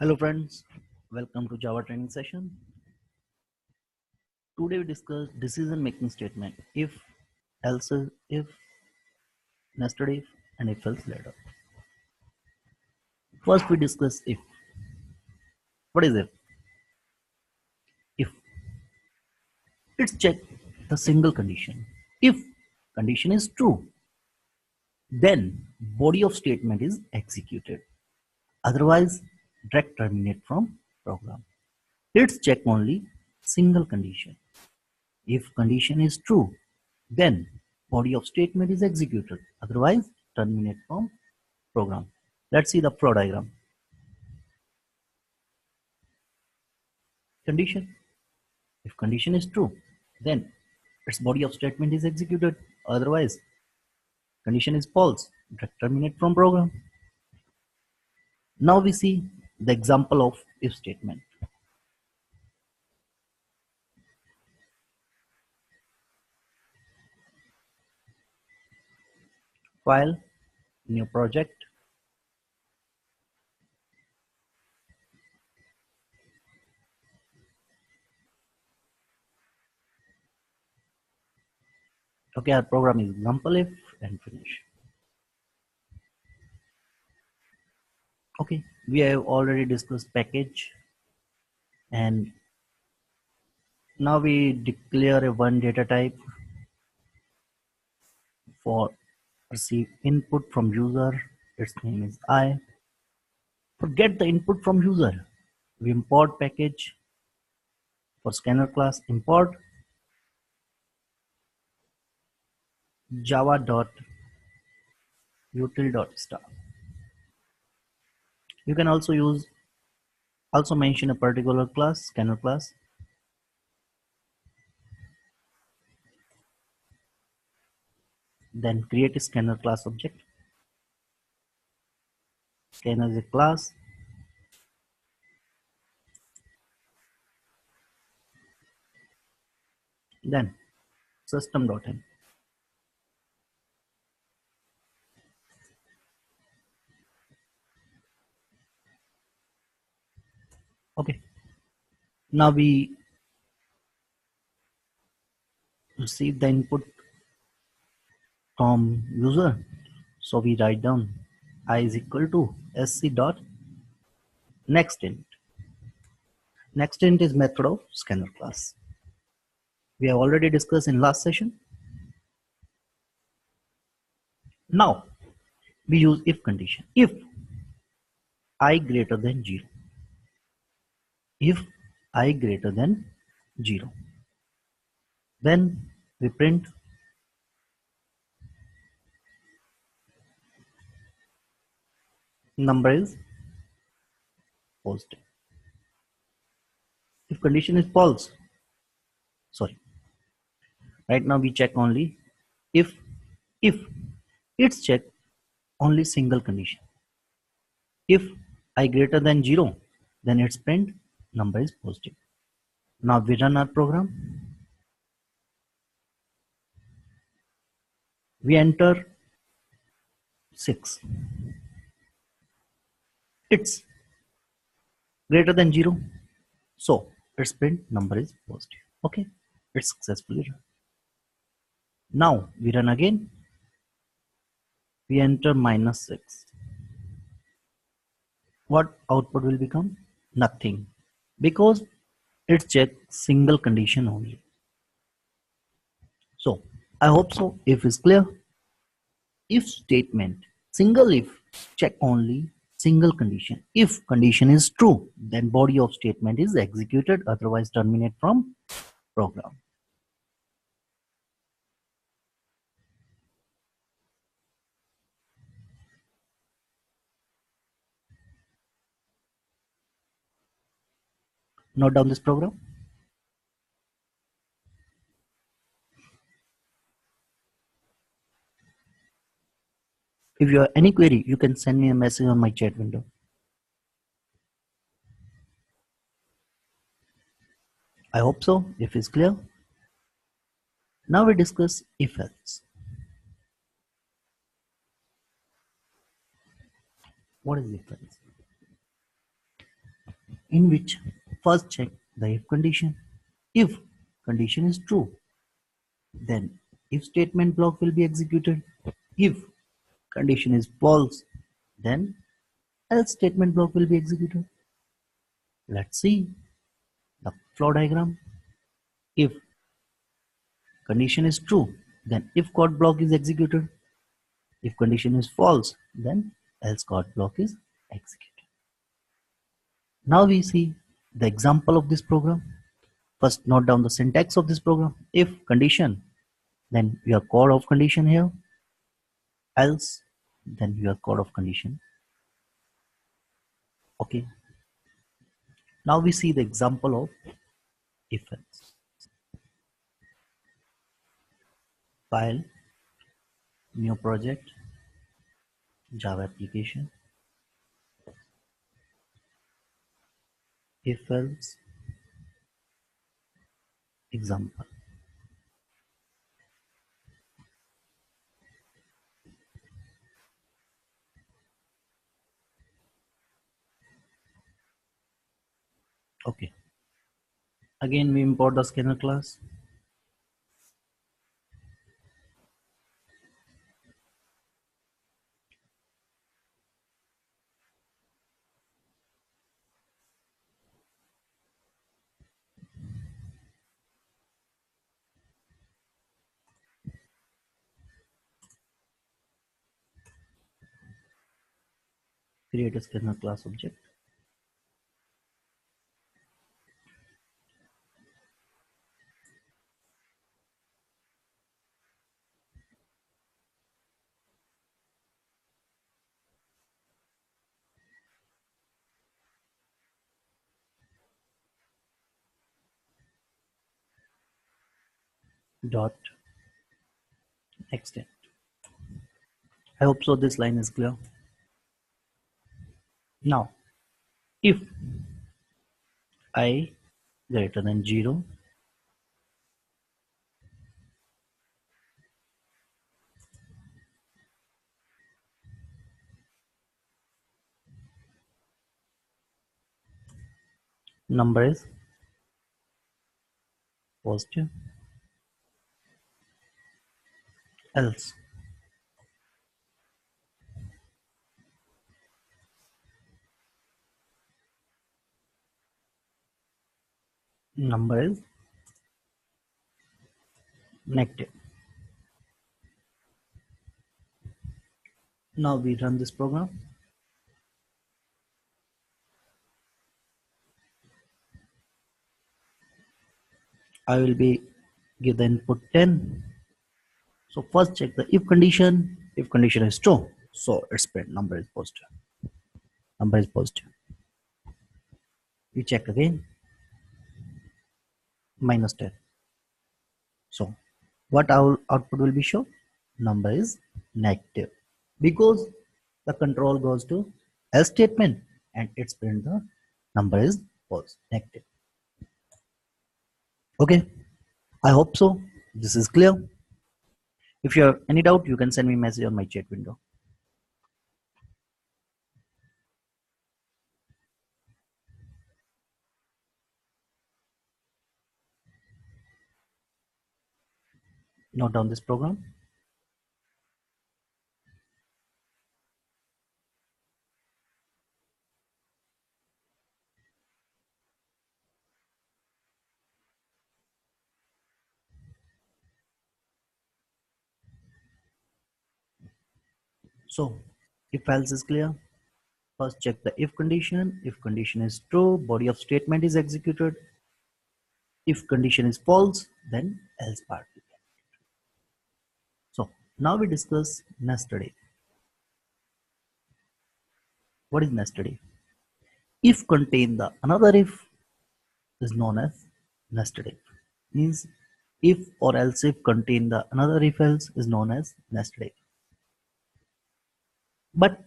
Hello friends, welcome to Java training session. Today we discuss decision making statement if, else if, nested if and if else later. First we discuss if. What is if? If it's check the single condition. If condition is true, then body of statement is executed. Otherwise, direct terminate from program. Let's check only single condition. If condition is true, then body of statement is executed. Otherwise, terminate from program. Let's see the flow diagram. Condition. If condition is true, then its body of statement is executed. Otherwise, condition is false. Direct terminate from program. Now we see the example of if statement. File, new project. Okay, our program is example if and finish. Okay, we have already discussed package, and now we declare a one data type for receive input from user. Its name is I. For get the input from user, we import package. For scanner class, import java.util.star. You can also mention a particular class, scanner class. Then create a scanner class object. Scanner is a class. Then system.in. Okay. Now we receive the input from user. So we write down I is equal to sc dot next int. Next int is method of scanner class. We have already discussed in last session. Now we use if condition. If I greater than 0. If I greater than 0. Then we print number is positive. If condition is false, sorry. Right now we check only if it's check only single condition. If I greater than 0, then its print number is positive. Now we run our program. We enter 6. It's greater than 0. So its print number is positive. Okay, it's successfully run. Now we run again. We enter -6. What output will become? Nothing, because it's check single condition only. So I hope so. If is clear. If statement, single if, check only single condition. If condition is true, then body of statement is executed, otherwise terminate from program. Note down this program. If you have any query, you can send me a message on my chat window. I hope so. If it's clear. Now we discuss if else. What is if else? in which first check the if condition. If condition is true, then if statement block will be executed. If condition is false, then else statement block will be executed. Let's see the flow diagram. If condition is true, then if code block is executed. If condition is false, then else code block is executed. Now we see the example of this program. First note down the syntax of this program. If condition, then your code of condition here. Else, then your code of condition. Okay. Now we see the example of if else. File, new project, Java application, if else, example. Okay. Again, we import the scanner class. Create a scanner class object. Dot extend. I hope so this line is clear. Now, if I greater than 0, number is positive, else number is negative. Now we run this program. I will be give the input 10. So first check the if condition. If condition is true, so its print number is positive. Number is positive. We check again. Minus 10. So what our output will be shown? Number is negative because the control goes to else statement and its print the number is false, negative. Okay, I hope so. This is clear. If you have any doubt, you can send me a message on my chat window. Note down this program. So if else is clear, first check the if condition. If condition is true, body of statement is executed. If condition is false, then else part. So now we discuss nested if. What is nested if? If contain the another if is known as nested if. Means if or else if contain the another if else is known as nested if. But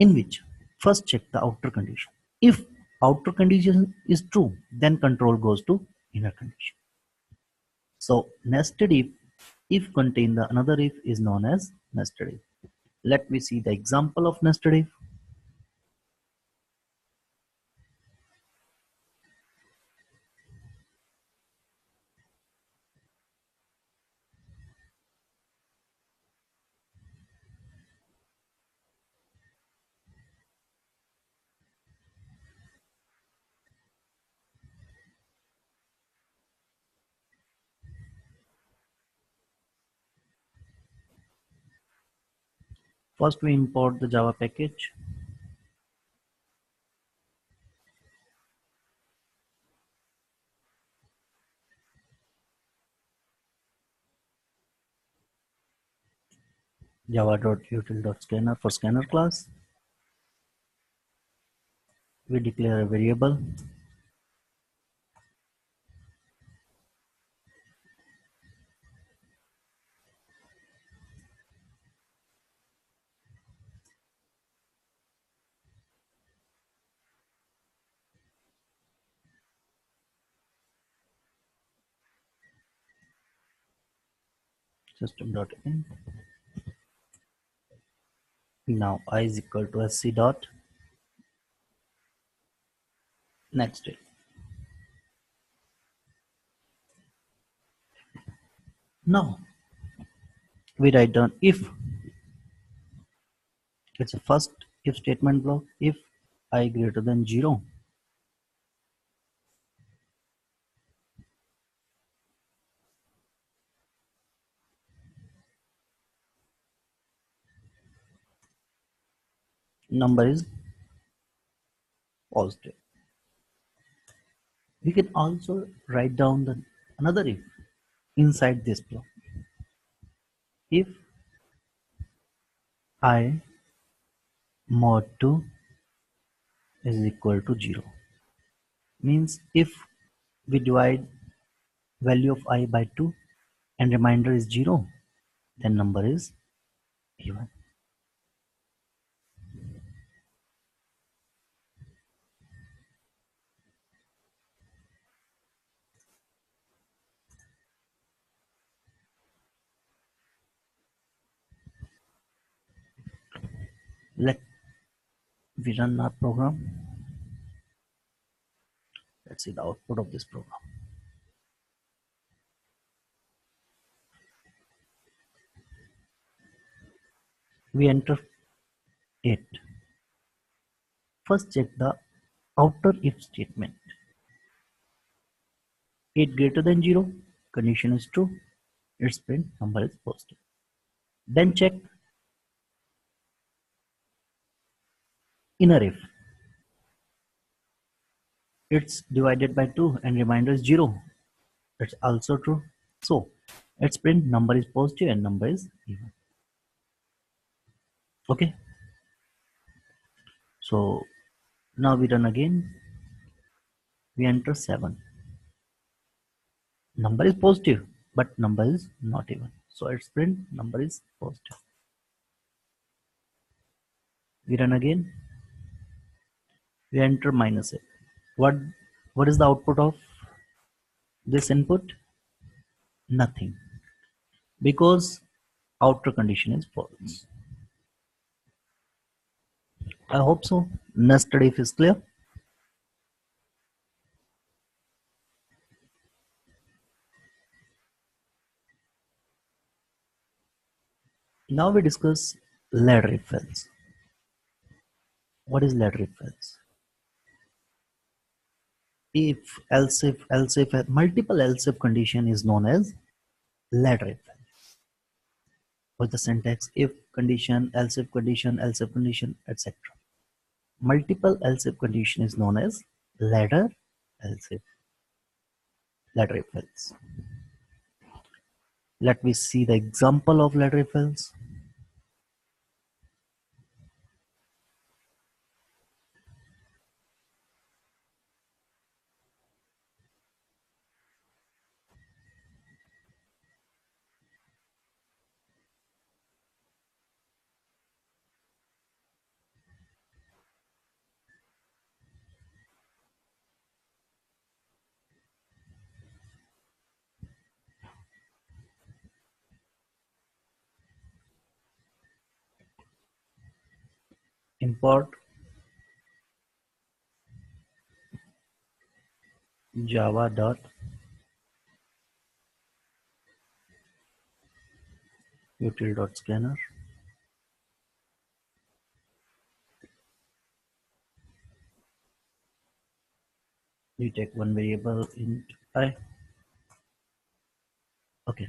in which first check the outer condition. If outer condition is true, then control goes to inner condition. So nested if contain the another if is known as nested if. Let me see the example of nested if. First, we import the Java package. Java.util.scanner for scanner class. We declare a variable. System.in. Now I is equal to sc dot next. Now we write down if. It's a first if statement block. If I greater than 0, number is positive. We can also write down the another if inside this block. If I mod 2 is equal to 0, means if we divide value of I by 2 and remainder is 0, then number is even. Let we run our program. Let's see the output of this program. We enter 8. First check the outer if statement. 8 greater than 0, condition is true, its print number is positive. Then check inner if. It's divided by 2 and remainder is 0. That's also true. So its print number is positive and number is even. Okay. So now we run again. We enter 7. Number is positive, but number is not even. So its print number is positive. We run again. We enter -8. What is the output of this input? Nothing, because outer condition is false. I hope so. Nested if is clear. Now we discuss ladder if else. What is ladder if else? If else if multiple else if condition is known as ladder if else. With the syntax if condition, else if condition, etc. Multiple else if condition is known as ladder else if ladder if else. Let me see the example of ladder if else. Import java dot util dot scanner. You take one variable int I. Okay.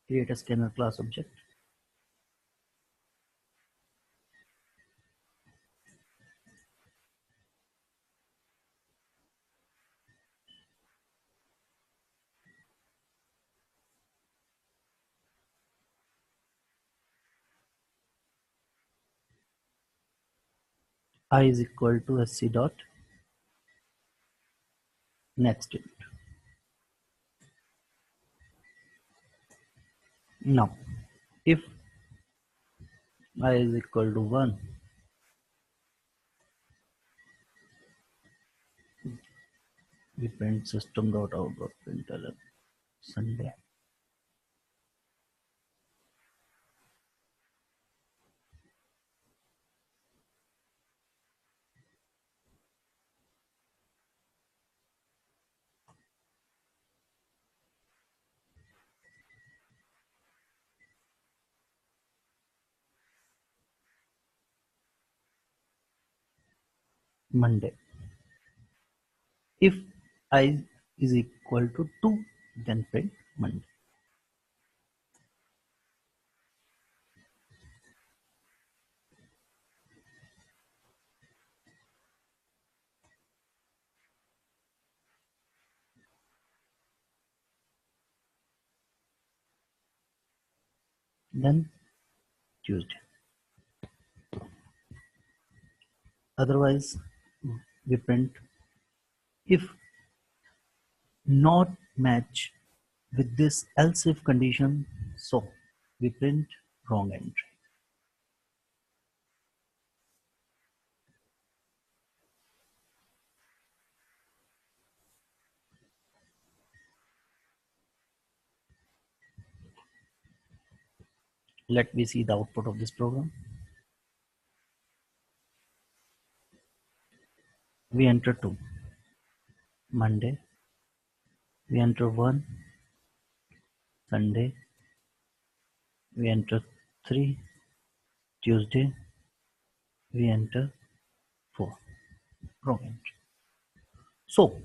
Create a scanner class object. I is equal to sc dot next statement. Now, if I is equal to 1, we print system dot out dot println Sunday. Monday. If I is equal to 2, then print Monday. Then Tuesday. Otherwise, we print if not match with this else if condition, so we print wrong entry. Let me see the output of this program. We enter 2. Monday. We enter 1. Sunday. We enter 3. Tuesday. We enter 4. Wrong entry. So,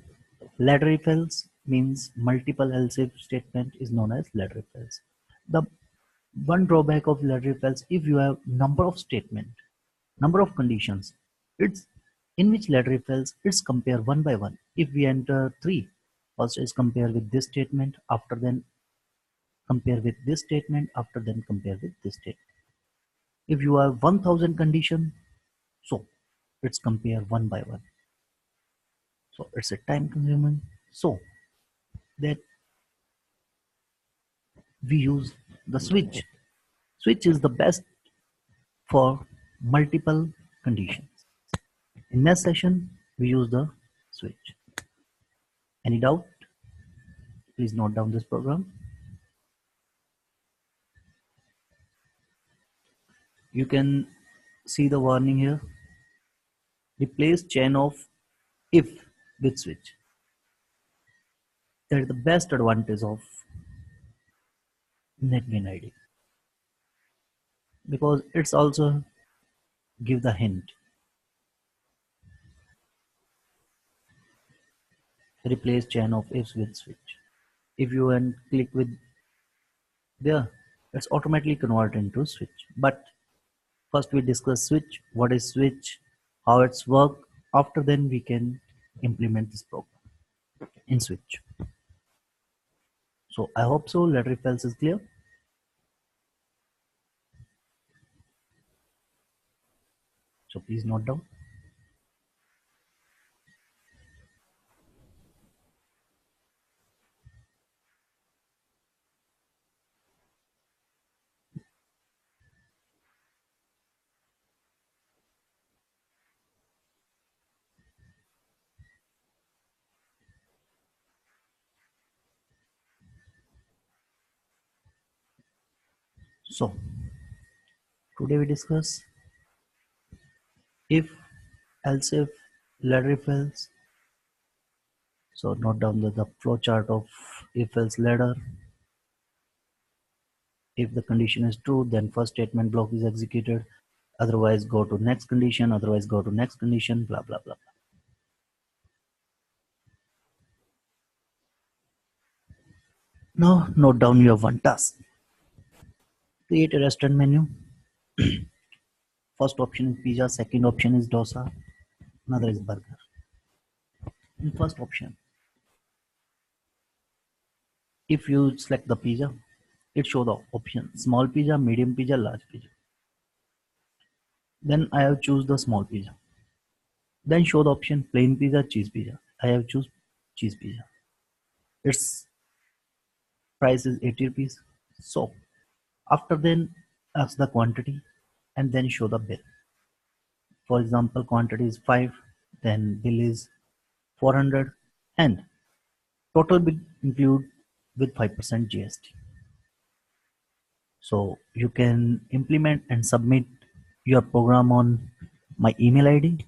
ladder if else means multiple else if statement is known as ladder if else. The one drawback of ladder if else, if you have number of statement, number of conditions, it's in which ladder if else it's compare one by one. If we enter 3, first is compare with this statement, after then compare with this statement, after then compare with this statement. If you have 1000 condition, so it's compare one by one. So it's a time consuming. So that we use the switch. Switch is the best for multiple conditions. In next session, we use the switch. Any doubt? Please note down this program. You can see the warning here. Replace chain of if with switch. That is the best advantage of NetGain ID because it's also give the hint. Replace chain of ifs with switch. If you and click with there, it's automatically converted into switch. But first we discuss switch, what is switch, how it's work. After then we can implement this program in switch. So I hope so. Ladder if else is clear. So please note down. So today we discuss if, else if, ladder if else. So note down the flow chart of if else ladder. If the condition is true, then first statement block is executed. Otherwise go to next condition, otherwise go to next condition, blah blah blah. Now note down your one task. Create a restaurant menu. First option is pizza, second option is dosa, another is burger. In first option, if you select the pizza, it show the option small pizza, medium pizza, large pizza. Then I have choose the small pizza. Then show the option plain pizza, cheese pizza. I have choose cheese pizza. Its price is 80 rupees. So after then ask the quantity and then show the bill. For example, quantity is 5, then bill is 400 and total bill include with 5% GST. So you can implement and submit your program on my email ID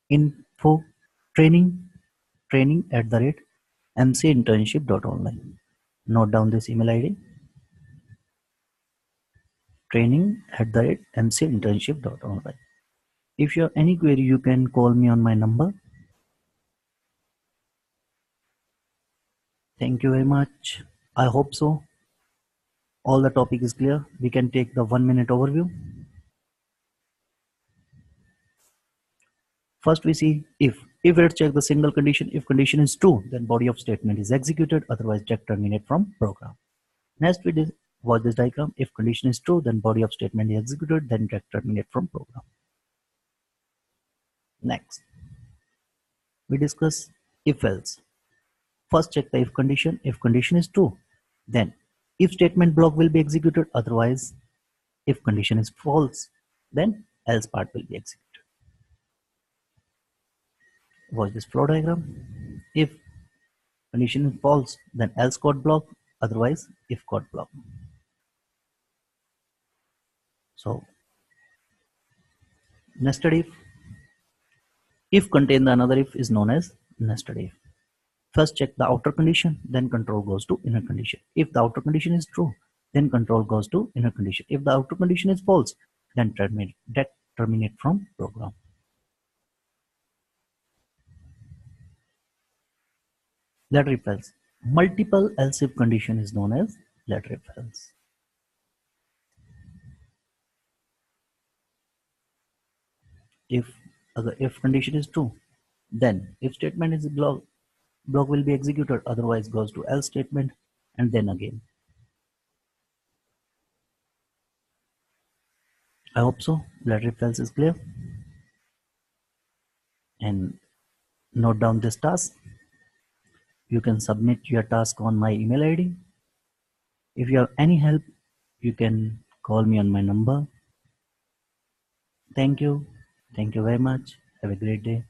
info training at the rate mcinternship.online. Note down this email ID training at the rate mcinternship.online. If you have any query, you can call me on my number. Thank you very much. I hope so. All the topic is clear. We can take the 1 minute overview. First we see if. If let's check the single condition. If condition is true, then body of statement is executed, otherwise check terminate from program. Next we watch this diagram. If condition is true, then body of statement is executed, then check terminate from program. Next, we discuss if else. First check the if condition. If condition is true, then if statement block will be executed, otherwise if condition is false, then else part will be executed. Watch this flow diagram. If condition is false, then else code block, otherwise if code block. So nested if contain the another if is known as nested if. First check the outer condition, then control goes to inner condition. If the outer condition is true, then control goes to inner condition. If the outer condition is false, then terminate from program. Letter if else. Multiple else if condition is known as letter if else. If if condition is true, then if statement is block will be executed, otherwise goes to else statement and then again. I hope so. Letter if else is clear. And note down this task. You can submit your task on my email ID. If you have any help, you can call me on my number. Thank you. Thank you very much. Have a great day.